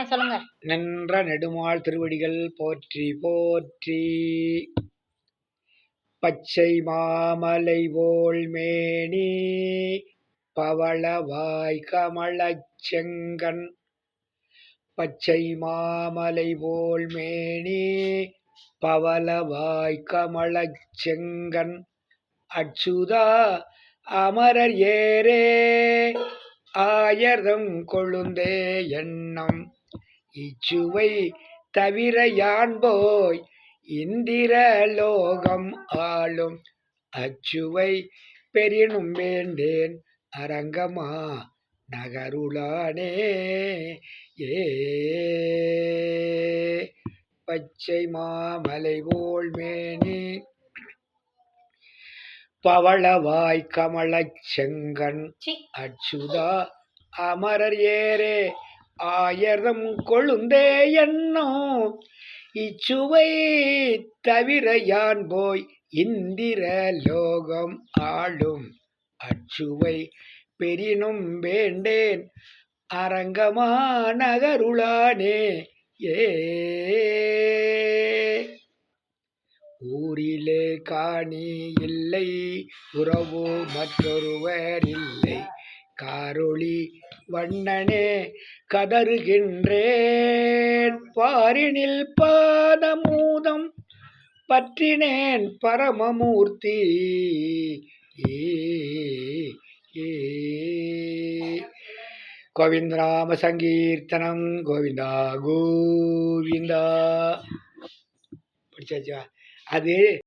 சொல்லுங்க. நின்ற நெடுமால் திருவடிகள் போற்றி போற்றி. பச்சை மாமலை போல் மேனி பவளவாய் கமலச் செங்கண். பச்சை மாமலை போல் மேனி பவளவாய் கமலச் செங்கண். அச்சுதா அமரர் ஏரே ஆயர்தம் கொழுந்தே எண்ணம். இச்சுவை தவிர யான் போய் இந்திர லோகம் ஆளும். அச்சுவை பெரினும் வேண்டேன் அரங்கமா நகருளானே. ஏ பச்சை மாமலை போல் மேனி பவளவாய் கமலச் செங்கண். அச்சுதா அமரர் ஏரே ஆயர்தம் கொழுந்தே எண்ணம். இச்சுவை தவிர யான் போய் இந்திர லோகம் ஆளும். அச்சுவை பெரினும் வேண்டேன் அரங்கமா நகருளானே. ஏ ஊரிலே காணி இல்லை உறவு மற்றொருவர் இல்லை. காரொளி வண்ணனே கதறுகின்றேன் பாரினில் பாதமூதம் பற்றினேன் பரமமூர்த்தி. கோவிந்தநாம சங்கீர்த்தனம் கோவிந்தா கோவிந்தா. பிடிச்சாச்சா? அது